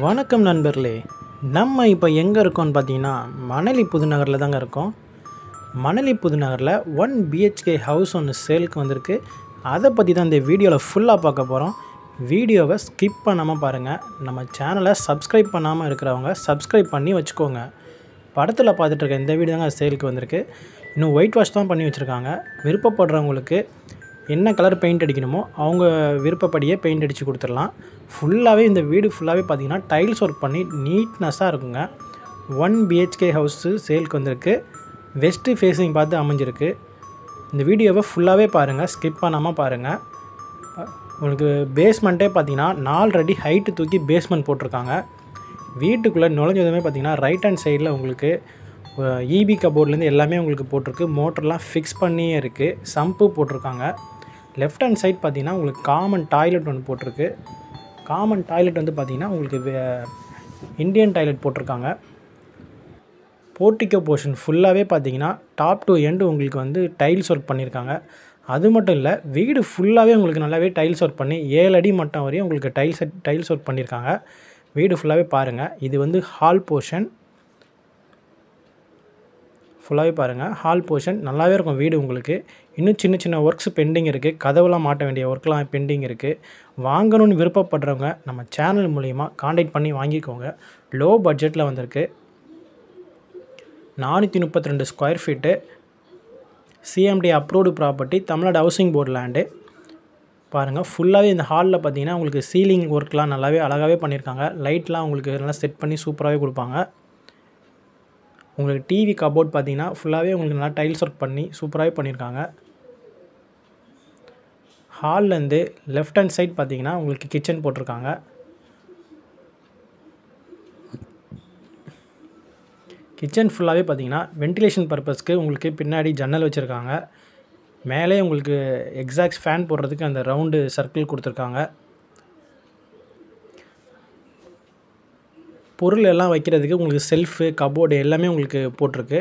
வணக்கம் நண்பர்களே. நம்ம இப்போ எங்கே இருக்கோம்னு பார்த்தீங்கன்னா மணலி புதுநகரில் தாங்க இருக்கோம். மணலி புதுநகரில் 1 BHK ஹவுஸ் ஒன்று சேலுக்கு வந்திருக்கு. அதை பற்றி தான் இந்த வீடியோவில் ஃபுல்லாக பார்க்க போகிறோம். வீடியோவை ஸ்கிப் பண்ணாமல் பாருங்கள். நம்ம சேனலை சப்ஸ்கிரைப் பண்ணாமல் இருக்கிறவங்க சப்ஸ்கிரைப் பண்ணி வச்சுக்கோங்க. படத்தில் பார்த்துட்டு இருக்க இந்த வீடியோ தாங்க சேலுக்கு வந்திருக்கு. இன்னும் ஒயிட் வாஷ் தான் பண்ணி வச்சுருக்காங்க. விருப்பப்படுறவங்களுக்கு என்ன கலர் பெயிண்ட் அடிக்கணுமோ அவங்க விருப்பப்படியே பெயிண்ட் அடித்து கொடுத்துடலாம். ஃபுல்லாகவே இந்த வீடு ஃபுல்லாகவே பார்த்திங்கன்னா டைல்ஸ் ஒர்க் பண்ணி நீட்னஸாக இருக்குங்க. 1 BHK ஹவுஸு சேலுக்கு வந்திருக்கு. வெஸ்ட்டு ஃபேஸிங் பார்த்து அமைஞ்சிருக்கு. இந்த வீடியோவை ஃபுல்லாகவே பாருங்கள், ஸ்கிப் பண்ணாமல் பாருங்கள். உங்களுக்கு பேஸ்மெண்ட்டே பார்த்திங்கன்னா 4 அடி ஹைட்டு தூக்கி பேஸ்மெண்ட் போட்டிருக்காங்க. வீட்டுக்குள்ளே நுழைஞ்சதுமே பார்த்திங்கன்னா ரைட் ஹேண்ட் சைடில் உங்களுக்கு இபி கபோர்ட்லேருந்து எல்லாமே உங்களுக்கு போட்டிருக்கு. மோட்டர்லாம் ஃபிக்ஸ் பண்ணியே இருக்குது. சம்பு போட்டிருக்காங்க. லெஃப்ட் ஹேண்ட் சைட் பார்த்திங்கன்னா உங்களுக்கு காமன் டாய்லெட் ஒன்று போட்டிருக்கு. காமன் டாய்லெட் வந்து பார்த்திங்கன்னா உங்களுக்கு இந்தியன் டாய்லெட் போட்டிருக்காங்க. போர்ட்டிகோ போர்ஷன் ஃபுல்லாகவே பார்த்திங்கன்னா டாப் டு எண்டு உங்களுக்கு வந்து டைல்ஸ் ஒர்க் பண்ணியிருக்காங்க. அது மட்டும் இல்லை, வீடு ஃபுல்லாகவே உங்களுக்கு நல்லாவே டைல்ஸ் ஒர்க் பண்ணி 7 அடி மட்டம் வரையும் உங்களுக்கு டைல்ஸ் ஒர்க் பண்ணியிருக்காங்க. வீடு ஃபுல்லாகவே பாருங்கள். இது வந்து ஹால் போர்ஷன். ஃபுல்லாகவே பாருங்கள், ஹால் போர்ஷன் நல்லாவே இருக்கும் வீடு. உங்களுக்கு இன்னும் சின்ன சின்ன ஒர்க்ஸ் பெண்டிங் இருக்குது. கதவுலாம் மாட்ட வேண்டிய ஒர்க்லாம் பெண்டிங் இருக்குது. வாங்கணும்னு விருப்பப்படுறவங்க நம்ம சேனல் மூலிமா காண்டாக்ட் பண்ணி வாங்கிக்கோங்க. லோ பட்ஜெட்டில் வந்திருக்கு. 432 square feet, CMD approved property, Tamil Nadu housing board land. பாருங்கள், ஃபுல்லாகவே இந்த ஹாலில் பார்த்தீங்கன்னா உங்களுக்கு சீலிங் ஒர்க்லாம் நல்லாவே அழகாகவே பண்ணியிருக்காங்க. லைட்லாம் உங்களுக்கு நல்லா செட் பண்ணி சூப்பராகவே கொடுப்பாங்க. உங்களுக்கு டிவி கபோர்ட் பார்த்தீங்கன்னா ஃபுல்லாகவே உங்களுக்கு நல்லா டைல்ஸ் ஒர்க் பண்ணி சூப்பராகவே பண்ணியிருக்காங்க. ஹால்லேருந்து லெஃப்ட் ஹேண்ட் சைட் பார்த்தீங்கன்னா உங்களுக்கு கிச்சன் போட்டிருக்காங்க. கிச்சன் ஃபுல்லாகவே பார்த்தீங்கன்னா வென்டிலேஷன் பர்பஸ்க்கு உங்களுக்கு பின்னாடி ஜன்னல் வச்சுருக்காங்க. மேலே உங்களுக்கு எக்ஸாக்ட் ஃபேன் போடுறதுக்கு அந்த ரவுண்டு சர்க்கிள் கொடுத்துருக்காங்க. பொருள் எல்லாம் வைக்கிறதுக்கு உங்களுக்கு செல்ஃபு கபோர்டு எல்லாமே உங்களுக்கு போட்டிருக்கு.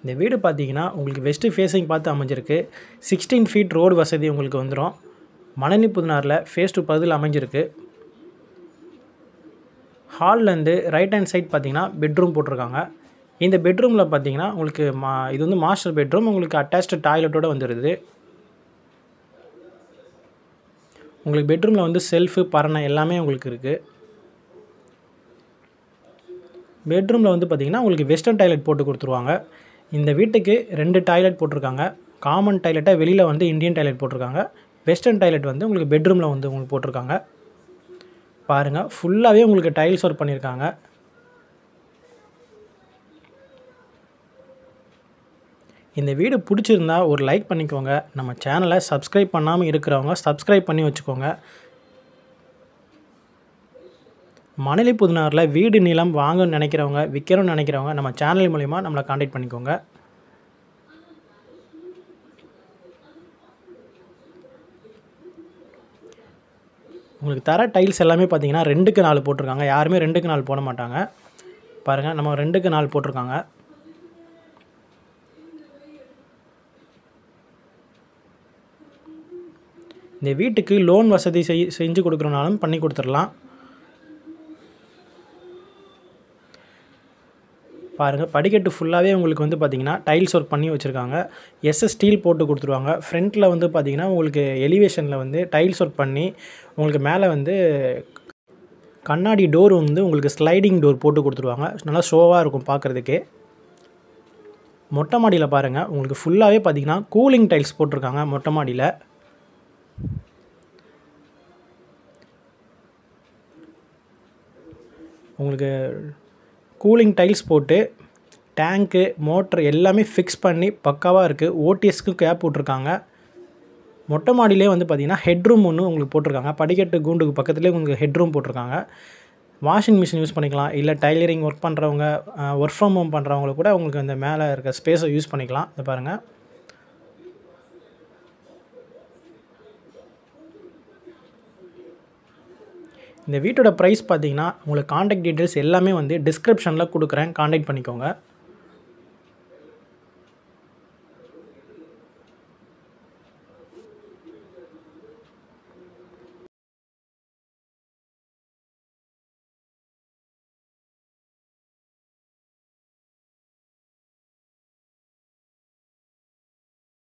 இந்த வீடு பார்த்தீங்கன்னா உங்களுக்கு வெஸ்ட்டு ஃபேஸிங் பார்த்து அமைஞ்சிருக்கு. 16 ஃபீட் ரோடு வசதி உங்களுக்கு வந்துடும். மணலி புதுநகரில் ஃபேஸ் டு பதில் அமைஞ்சிருக்கு. ஹால்லேருந்து ரைட் ஹேண்ட் சைட் பார்த்தீங்கன்னா பெட்ரூம் போட்டிருக்காங்க. இந்த பெட்ரூமில் பார்த்தீங்கன்னா உங்களுக்கு இது வந்து மாஸ்டர் பெட்ரூம். உங்களுக்கு அட்டாச்டு டாய்லெட்டோடு வந்துடுது. உங்களுக்கு பெட்ரூமில் வந்து செல்ஃபு பரணை எல்லாமே உங்களுக்கு இருக்குது. பெட்ரூமில் வந்து பார்த்திங்கன்னா உங்களுக்கு வெஸ்டர்ன் டாய்லெட் போட்டு கொடுத்துருவாங்க. இந்த வீட்டுக்கு 2 டாய்லெட் போட்டிருக்காங்க. காமன் டாய்லெட்டை வெளியில் வந்து இந்தியன் டாய்லெட் போட்டிருக்காங்க. வெஸ்டர்ன் டாய்லெட் வந்து உங்களுக்கு பெட்ரூமில் வந்து உங்களுக்கு போட்டிருக்காங்க. பாருங்கள், ஃபுல்லாகவே உங்களுக்கு டைல்ஸ் ஒர்க் பண்ணியிருக்காங்க. இந்த வீடு பிடிச்சிருந்தா ஒரு லைக் பண்ணிக்கோங்க. நம்ம சேனலை சப்ஸ்கிரைப் பண்ணாமல் இருக்கிறவங்க சப்ஸ்கிரைப் பண்ணி வச்சுக்கோங்க. மணலி புதுநகரில் வீடு நிலம் வாங்கணும்னு நினைக்கிறவங்க, விற்கணும்னு நினைக்கிறவங்க நம்ம சேனல் மூலிமா நம்மளை காண்டாக்ட் பண்ணிக்கோங்க. உங்களுக்கு தர டைல்ஸ் எல்லாமே பார்த்தீங்கன்னா 2க்கு 4 போட்டிருக்காங்க. யாருமே 2க்கு 4 போட மாட்டாங்க. பாருங்கள், நம்ம 2க்கு 4 போட்டிருக்காங்க. இந்த வீட்டுக்கு லோன் வசதி செஞ்சு கொடுக்குறனாலும் பண்ணி கொடுத்துடலாம். பாருங்கள், படிக்கட்டு ஃபுல்லாகவே உங்களுக்கு வந்து பார்த்திங்கன்னா டைல்ஸ் ஒர்க் பண்ணி வச்சுருக்காங்க. ஸ்டீல் போட்டு கொடுத்துருவாங்க. ஃப்ரண்ட்டில் வந்து பார்த்திங்கன்னா உங்களுக்கு எலிவேஷனில் வந்து டைல்ஸ் ஒர்க் பண்ணி உங்களுக்கு மேலே வந்து கண்ணாடி டோர் வந்து உங்களுக்கு ஸ்லைடிங் டோர் போட்டு கொடுத்துருவாங்க. நல்லா ஷோவாக இருக்கும் பார்க்குறதுக்கே. மொட்டை மாடியில் பாருங்கள், உங்களுக்கு ஃபுல்லாகவே பார்த்திங்கன்னா கூலிங் டைல்ஸ் போட்டிருக்காங்க. மொட்டை மாடியில் உங்களுக்கு கூலிங் டைல்ஸ் போட்டு டேங்க்கு மோட்ரு எல்லாமே ஃபிக்ஸ் பண்ணி பக்காவாக இருக்குது. ஓடிஎஸ்க்கு கேப் விட்ருக்காங்க. மொட்டை மாடியிலே வந்து பார்த்திங்கன்னா ஹெட்ரூம் ஒன்று உங்களுக்கு போட்டிருக்காங்க. படிக்கட்டு கூண்டுக்கு பக்கத்துலேயே உங்களுக்கு ஹெட்ரூம் போட்டிருக்காங்க. வாஷிங் மிஷின் யூஸ் பண்ணிக்கலாம். இல்லை டைலரிங் ஒர்க் பண்ணுறவங்க, ஒர்க் ஃப்ரம் ஹோம் பண்ணுறவங்க கூட உங்களுக்கு அந்த மேலே இருக்க ஸ்பேஸை யூஸ் பண்ணிக்கலாம். இதை பாருங்கள். இந்த வீட்டோட ப்ரைஸ் பார்த்தீங்கன்னா உங்களுக்கு காண்டாக்ட் டீட்டெயில்ஸ் எல்லாமே வந்து டிஸ்கிரிப்ஷனில் கொடுக்குறேன். காண்டாக்ட் பண்ணிக்கோங்க.